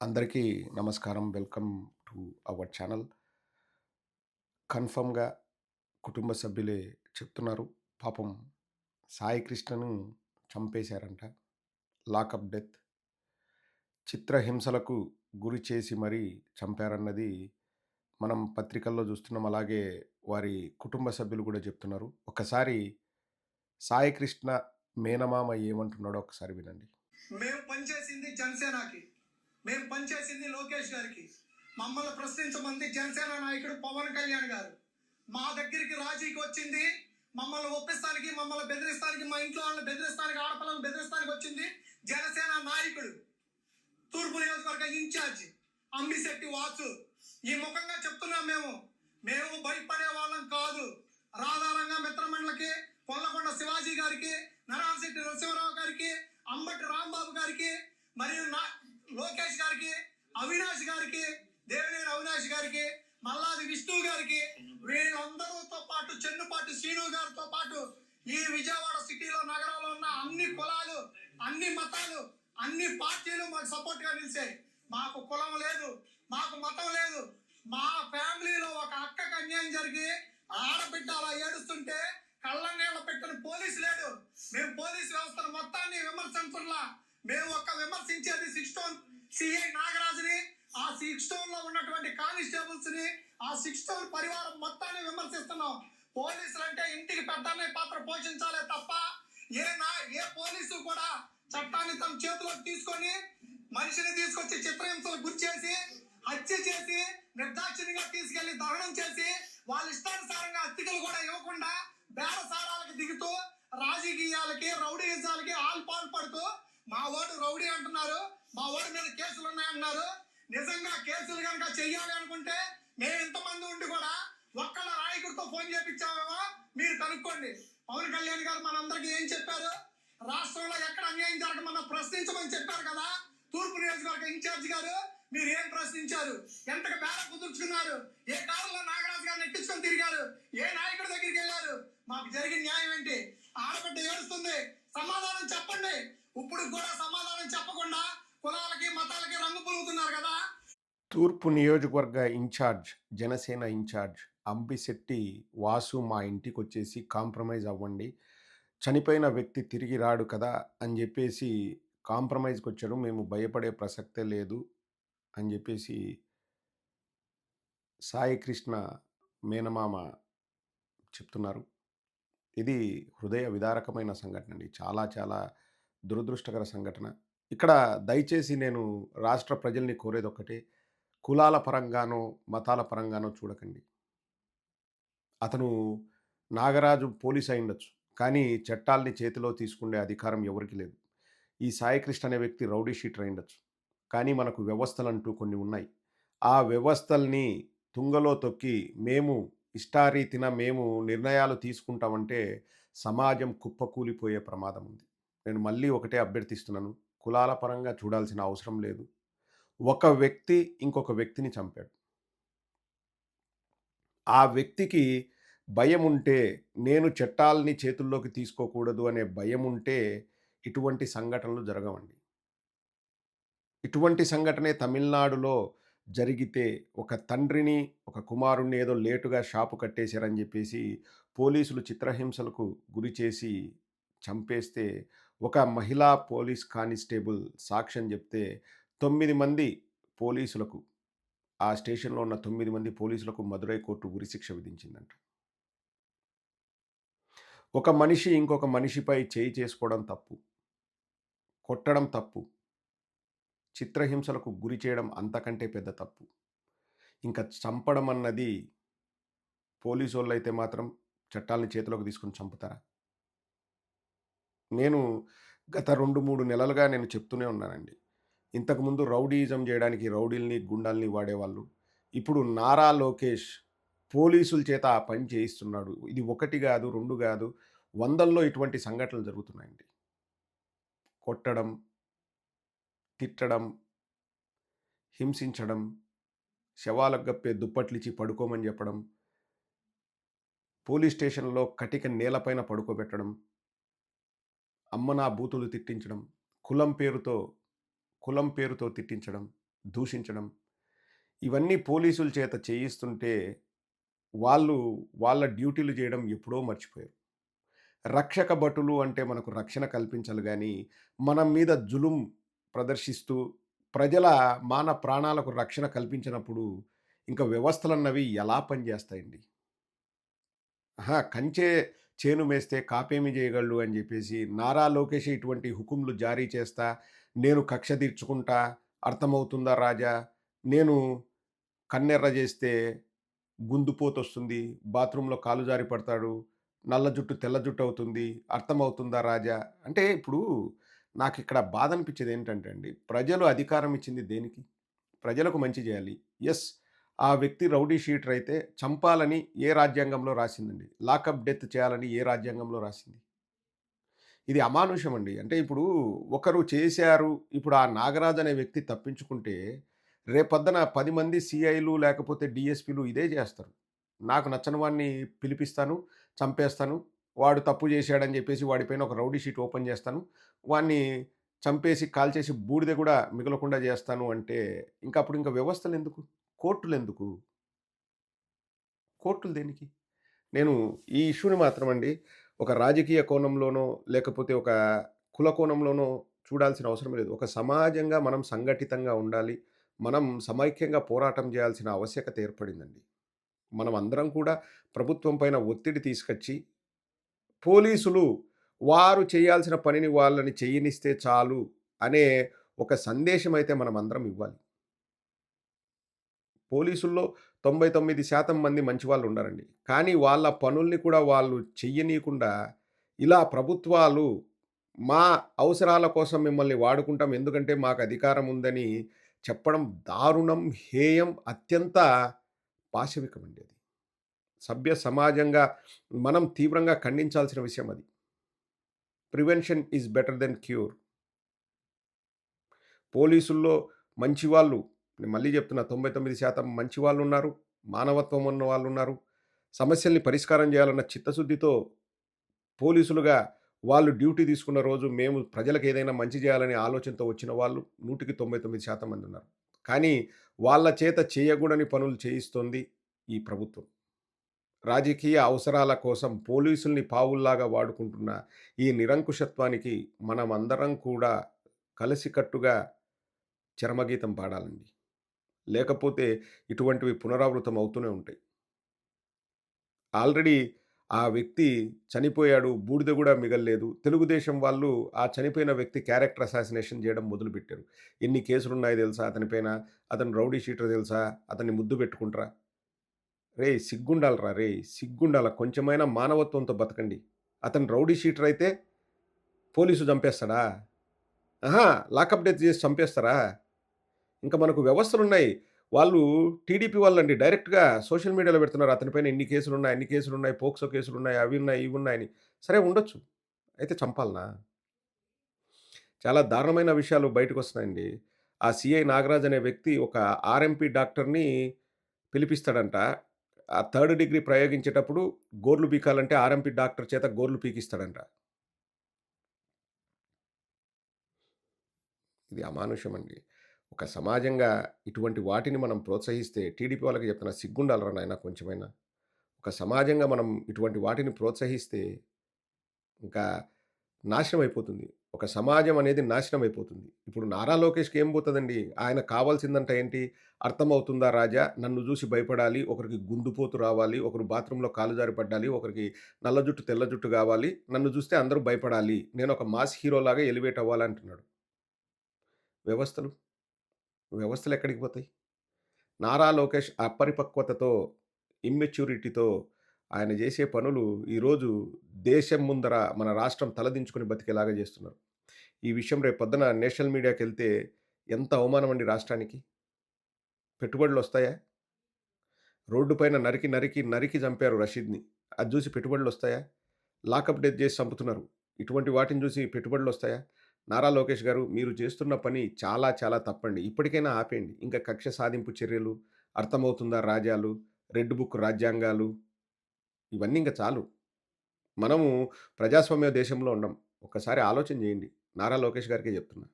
అందరికీ నమస్కారం. Welcome to our channel. కన్ఫర్మ్‌గా కుటుంబ సభ్యులే చెప్తున్నారు. పాపం సాయి కృష్ణను చంపేశారంట. Lockup death. చిత్రహింసలకు గురి చేసి మరీ చంపారన్నది మనం పత్రికల్లో చూస్తున్నాం. అలాగే వారి కుటుంబ సభ్యులు కూడా చెప్తున్నారు. ఒక్కసారి సాయి కృష్ణ మేనమామ ఏమంటున్నాడో ఒకసారి వినండి. మేము పనిచేసింది జనసేనకి, మేము పనిచేసింది లోకేష్ గారికి. మమ్మల్ని ప్రశ్నించమంది జనసేన నాయకుడు పవన్ కళ్యాణ్ గారు. మా దగ్గరికి రాజీకి వచ్చింది, మమ్మల్ని ఒప్పిస్తానికి, మమ్మల్ని బెదిరిస్తానికి, మా ఇంట్లో వాళ్ళని బెదిరిస్తానికి, ఆడపిల్లలను బెదిరిస్తానికి వచ్చింది జనసేన నాయకుడు, తూర్పు నియోజకవర్గ ఇన్ఛార్జి అంబిశెట్టి వాసు. ఈ ముఖంగా చెప్తున్నాం, మేము భయపడే వాళ్ళం కాదు. రాధారంగ మిత్రమండలకి, పొల్లకొండ శివాజీ గారికి, నరాశెట్టి నరసింహరావు గారికి, అంబటి రాంబాబు గారికి, మరియు లోకేష్ గారికి, అవినాష్ గారికి, దేవినేని అవినాష్ గారికి, మల్లాది విష్ణు గారికి, వీళ్ళందరితో పాటు చెన్నుపాటి శ్రీను గారితో పాటు ఈ విజయవాడ సిటీలో, నగరంలో ఉన్న అన్ని కులాలు, అన్ని మతాలు, అన్ని పార్టీలు మాకు సపోర్ట్ గా నిలిచాయి. మాకు కులం లేదు, మాకు మతం లేదు. మా ఫ్యామిలీలో ఒక అక్కకి అన్యాయం జరిగి ఆడబిడ్డ అలా ఏడుస్తుంటే కళ్ళనీళ్ళ పెట్టిన పోలీసు లేడు. మేము పోలీసు వ్యవస్థను మొత్తాన్ని విమర్శించులా. మేము విమర్శించేది సిక్స్ టౌన్ సిఐ నాగరాజుని, ఆ సిక్స్ టౌన్ లో ఉన్నటువంటి కానిస్టేబుల్స్ ని, ఆ సిక్స్ టౌన్ పరివారం మొత్తాన్ని విమర్శిస్తున్నాం. పోలీసులు అంటే ఇంటికి పెద్దనే పాత్ర పోషించాలే తప్ప ఏ పోలీసు కూడా చట్టాన్ని తమ చేతిలోకి తీసుకొని మనిషిని తీసుకొచ్చి చిత్రహింసలకు గురి చేసి, హత్య చేసి, నిర్దాక్షిణ్యంగా తీసుకెళ్లి దహనం చేసి, వాళ్ళ ఇష్టానుసారంగా అతిథులు కూడా ఇవ్వకుండా బేరసారాలకు దిగుతూ రాజకీయాలకి, రౌడీయిజాలకి పాల్పడుతూ మా ఓటు రౌడీ అంటున్నారు, మా ఓటు మీద కేసులు ఉన్నాయన్నారు. నిజంగా కేసులు కనుక చెయ్యాలి అనుకుంటే మేము ఇంతమంది ఉండి కూడా ఒక్కళ్ళ నాయకుడితో ఫోన్ చేపించామేమో మీరు కనుక్కోండి. పవన్ కళ్యాణ్ గారు మనందరికీ ఏం చెప్పారు? రాష్ట్రంలో ఎక్కడ అన్యాయం జరగమన్నా ప్రశ్నించమని చెప్పారు కదా. తూర్పు నియోజకవర్గ ఇన్ఛార్జి గారు మీరు ఏం ప్రశ్నించారు? ఎంతకు బేర కుదుర్చుకున్నారు? ఏ కాలంలో నాగరాజు గారిని ఎక్కించుకొని తిరిగారు? ఏ నాయకుడి దగ్గరికి వెళ్ళారు? మాకు జరిగిన న్యాయం ఏంటి? ఆడబిడ్డ ఏడుస్తుంది, సమాధానం చెప్పండి. ఇప్పుడు కూడా సమాధానం చెప్పకుండా కులాలకి, మతాలకి రంగు పులుగుతున్నారు కదా. తూర్పు నియోజకవర్గ ఇన్ఛార్జ్, జనసేన ఇన్ఛార్జ్ అంబిశెట్టి వాసు మా ఇంటికొచ్చేసి కాంప్రమైజ్ అవ్వండి. చనిపోయిన వ్యక్తి తిరిగి రాడు కదా అని చెప్పేసి కాంప్రమైజ్‌కొచ్చాడు. మేము భయపడే ప్రసక్తే లేదు అని చెప్పేసి సాయి కృష్ణ మేనమామ చెప్తున్నారు. ఇది హృదయ విదారకమైన సంఘటన అండి. చాలా చాలా దురదృష్టకర సంఘటన. ఇక్కడ దయచేసి నేను రాష్ట్ర ప్రజల్ని కోరేదొక్కటే, కులాల పరంగానో, మతాల పరంగానో చూడకండి. అతను నాగరాజు పోలీస్ అయ్యుండొచ్చు. కానీ చట్టాల్ని చేతిలో తీసుకునే అధికారం ఎవరికీ లేదు. ఈ సాయికృష్ణ అనే వ్యక్తి రౌడీ షీటర్ అయ్యుండొచ్చు. కానీ మనకు వ్యవస్థలంటూ కొన్ని ఉన్నాయి. ఆ వ్యవస్థల్ని తుంగలో తొక్కి మేము నిర్ణయాలు తీసుకుంటామంటే సమాజం కుప్పకూలిపోయే ప్రమాదం ఉంది. నేను మళ్ళీ ఒకటే అభ్యర్థిస్తున్నాను. కులాల పరంగా చూడాల్సిన అవసరం లేదు. ఒక వ్యక్తి ఇంకొక వ్యక్తిని చంపాడు. ఆ వ్యక్తికి భయముంటే, నేను చట్టాల్ని చేతుల్లోకి తీసుకోకూడదు అనే భయముంటే, ఇటువంటి సంఘటనలు జరగవండి. ఇటువంటి సంఘటనే తమిళనాడులో జరిగితే, ఒక తండ్రిని, ఒక కుమారుడిని ఏదో లేటుగా షాపు కట్టేశారని జెప్పేసి, పోలీసులు చిత్రహింసలకు గురి చేసి చంపేస్తే, ఒక మహిళా పోలీస్ కానిస్టేబుల్ సాక్ష్యం జెప్తే, 9 మంది పోలీసులకు, ఆ స్టేషన్‌లో ఉన్న 9 మంది పోలీసులకు మదురై కోర్టు ఉరిశిక్ష విధించిందంట. ఒక మనిషి ఇంకొక మనిషిపై చేయి చేసుకోవడం తప్పు. కొట్టడం తప్పు. చిత్రహింసలకు గురి చేయడం అంతకంటే పెద్ద తప్పు. ఇంకా చంపడం అన్నది పోలీసోళ్ళైతే మాత్రం చట్టాల్ని చేతిలోకి తీసుకొని చంపుతారా? నేను గత 2, 3 నెలలుగా నేను చెప్తూనే ఉన్నానండి. ఇంతకుముందు రౌడీయిజం జేయడానికి రౌడీలని, గుండాల్ని వాడేవాళ్ళు. ఇప్పుడు నారా లోకేష్ పోలీసుల చేత ఆ పని చేయిస్తున్నాడు. ఇది 1 గాదు, 2 గాదు, వందల్లో ఇటువంటి సంఘటనలు జరుగుతున్నాయండి. కొట్టడం, తిట్టడం, హింసించడం, శవాలకు గప్పే దుప్పట్లిచ్చి పడుకోమని జెప్పడం, పోలీస్ స్టేషన్‌లో కటిక నేలపైన పడుకోబెట్టడం, అమ్మ నా బూతులు తిట్టించడం, కులం పేరుతో కులం పేరుతో తిట్టించడం. దూషించడం, ఇవన్నీ పోలీసుల చేత చేయిస్తుంటే వాళ్ళు వాళ్ళ డ్యూటీలు చేయడం ఎప్పుడో మర్చిపోయారు. రక్షక భటులు అంటే మనకు రక్షణ కల్పించాలి గానీ, మన మీద జులుం ప్రదర్శిస్తూ ప్రజల ప్రాణాలకు రక్షణ కల్పించినప్పుడు ఇంక వ్యవస్థలన్నవి ఎలా పనిచేస్తాయండి? అహా! కంచే చేను మేస్తే కాపేమి జేయగలడు అని జెప్పేసి, నారా లోకేషే ఇటువంటి హుకుములు జారీ చేస్తా, నేను కక్ష తీర్చుకుంటా, అర్థమవుతుందా రాజా, నేను కన్నెర్ర జేస్తే గుందుపోతొస్తుంది, బాత్రూమ్‌లో కాలు జారి పడతాడు, నల్ల జుట్టు తెల్ల జుట్టు అవుతుంది, అర్థమవుతుందా రాజా? అంటే ఇప్పుడు నాకిక్కడ బాధనిపిచ్చేదేంటంటే అండి, ప్రజలు అధికారం ఇచ్చింది దేనికి? ప్రజలకు మంచి జేయాలి. యెస్. ఆ వ్యక్తి రౌడీ షీటర్ అయితే చంపాలని ఏ రాజ్యాంగంలో రాసిందండి? లాకప్ డెత్ చేయాలని ఏ రాజ్యాంగంలో రాసింది? ఇది అమానుషం అండి. అంటే ఇప్పుడు ఒకరు చేశారు. ఇప్పుడు ఆ నాగరాజు అనే వ్యక్తి తప్పించుకుంటే, రేపొద్దున 10 మంది సీఐలు లేకపోతే డీఎస్పీలు ఇదే జేస్తారు. నాకు నచ్చని వాడిని పిలిపిస్తాను, చంపేస్తాను. వాడు తప్పు చేశాడని జెప్పేసి వాడి పైన ఒక రౌడీ షీట్ ఓపెన్ జేస్తాను. వాడిని చంపేసి, కాల్చేసి బూడిద గూడా మిగలకుండా జేస్తాను అంటే, ఇంక వ్యవస్థలెందుకు? కోర్టులెందుకు? కోర్టులు దేనికి? నేను ఈ ఇష్యూని మాత్రమండి ఒక రాజకీయ కోణంలోనో, లేకపోతే ఒక కుల కోణంలోనో చూడాల్సిన అవసరం లేదు. ఒక సమాజంగా మనం సంఘటితంగా ఉండాలి. మనం సమైక్యంగా పోరాటం చేయాల్సిన ఆవశ్యకత ఏర్పడిందండి. మనం అందరం కూడా ప్రభుత్వం పైన ఒత్తిడి తీసుకొచ్చి, పోలీసులు వారు చేయాల్సిన పనిని వాళ్ళని చెయ్యనిస్తే చాలు అనే ఒక సందేశమైతే మనమందరం ఇవ్వాలి. పోలీసుల్లో 99% మంది మంచివాళ్ళుండరండి. కానీ వాళ్ళ పనుల్ని కూడా వాళ్ళు చెయ్యనీయకుండా, ఇలా ప్రభుత్వాలు మా అవసరాల కోసం మిమ్మల్ని వాడుకుంటాం. ఎందుకంటే మాకు అధికారం ఉందని చెప్పడం దారుణం, హేయం, అత్యంత పాశవికమండి అది. సభ్య సమాజంగా మనం తీవ్రంగా ఖండించాల్సిన విషయం అది. Prevention is better than cure. పోలీసుల్లో మంచివాళ్ళు, నేను మళ్ళీ చెప్తున్నా 99% మంచివాళ్ళున్నారు. మానవత్వం ఉన్న వాళ్ళున్నారు. సమస్యల్ని పరిష్కారం చేయాలన్న చిత్తశుద్ధితో పోలీసులుగా వాళ్ళు డ్యూటీ తీసుకున్న రోజు మేము ప్రజలకు ఏదైనా మంచి చేయాలనే ఆలోచనతో వచ్చిన వాళ్ళు 100కి 99% మందున్నారు. కానీ వాళ్ళ చేత చేయకూడని పనులు చేయిస్తోంది ఈ ప్రభుత్వం. రాజకీయ అవసరాల కోసం పోలీసుల్ని పావుల్లాగా వాడుకుంటున్న ఈ నిరంకుశత్వానికి మనమందరం కూడా కలిసికట్టుగా చరమగీతం పాడాలండి. లేకపోతే ఇటువంటివి పునరావృతం అవుతూనే ఉంటాయి. ఆల్రెడీ ఆ వ్యక్తి చనిపోయాడు. బూడిద గూడా మిగల్లేదు. తెలుగుదేశం వాళ్ళు ఆ చనిపోయిన వ్యక్తి క్యారెక్టర్ అసాసినేషన్ జేయడం మొదలుపెట్టారు. ఎన్ని కేసులున్నాయో తెలుసా అతని పైన? అతను రౌడీ షీటర్ తెలుసా? అతన్ని ముద్దు పెట్టుకుంట్రా? రేయ్! సిగ్గుండాలిరా రేయ్! సిగ్గుండాల. కొంచెమైనా మానవత్వంతో బతకండి. అతను రౌడీ షీటర్ అయితే పోలీసు చంపేస్తాడా? అహా! లాకప్ డెత్ జేసి చంపేస్తారా? ఇంక మనకు వ్యవస్థలున్నాయి. వాళ్ళు టీడీపీ వాళ్ళండి డైరెక్ట్‌గా సోషల్ మీడియాలో పెడుతున్నారు. అతని పైన ఇన్ని కేసులున్నాయి, అన్ని కేసులున్నాయి, పోక్సో కేసులున్నాయి, అవి ఉన్నాయి, ఇవి ఉన్నాయని. సరే ఉండొచ్చు. అయితే చంపాలనా? చాలా దారుణమైన విషయాలు బయటకొస్తున్నాయండి. ఆ సీఐ నాగరాజ్ అనే వ్యక్తి ఒక ఆర్ఎంపీ డాక్టర్‌ని పిలిపిస్తాడంట. ఆ థర్డ్ డిగ్రీ ప్రయోగించేటప్పుడు గోర్లు పీకాలంటే ఆర్ఎంపీ డాక్టర్ చేత గోర్లు పీకిస్తాడంట. ఇది అమానుషమండి. ఒక సమాజంగా ఇటువంటి వాటిని మనం ప్రోత్సహిస్తే టీడీపీ వాళ్ళకి చెప్తున్నా సిగ్గుండాలిరా నాయనా కొంచెమైనా. ఒక సమాజంగా మనం ఇటువంటి వాటిని ప్రోత్సహిస్తే ఇంకా నాశనం అయిపోతుంది. ఒక సమాజం అనేది నాశనం అయిపోతుంది. ఇప్పుడు నారా లోకేష్‌కి ఏం పోతదండి? ఆయనకు కావాల్సిందంట ఏంటి? అర్థమవుతుందా రాజా? నన్ను జూసి భయపడాలి. ఒకరికి గుందుపోతు రావాలి. ఒకరు బాత్రూమ్‌లో కాలు జారి పడ్డాలి. ఒకరికి నల్ల జుట్టు, తెల్ల జుట్టు గావాలి. నన్ను జూస్తే అందరూ భయపడాలి. నేనొక మాస్ హీరోలాగా ఎలివేట్ అవ్వాలంటున్నాడు. వ్యవస్థలు? వ్యవస్థలెక్కడికి పోతాయి? నారా లోకేష్ అపరిపక్వతతో, ఇమ్మెచ్యూరిటీతో ఆయన జేసే పనులు ఈరోజు దేశం ముందర మన రాష్ట్రం తలదించుకొని బతికేలాగా జేస్తున్నారు. ఈ విషయం రేపొద్దున నేషనల్ మీడియాకెళ్తే ఎంత అవమానమండి రాష్ట్రానికి. పెట్టుబడులొస్తాయా? రోడ్డు పైన నరికి, నరికి, నరికి చంపారు రషీద్‌ని. అది జూసి పెట్టుబడులొస్తాయా? లాకప్ డెత్ జేసి చంపుతున్నారు. ఇటువంటి వాటిని జూసి పెట్టుబడులొస్తాయా? నారా లోకేష్ గారు మీరు చేస్తున్న పని చాలా చాలా తప్పండి. ఇప్పటికైనా ఆపేయండి. ఇంకా కక్ష సాధింపు చర్యలు, అర్థమవుతుందా రాజాలు, రెడ్ బుక్ రాజ్యాంగాలు ఇవన్నీ ఇంక చాలు. మనము ప్రజాస్వామ్య దేశంలో ఉండం. ఒక్కసారి ఆలోచన జేయండి. నారా లోకేష్ గారికే జెప్తున్నా.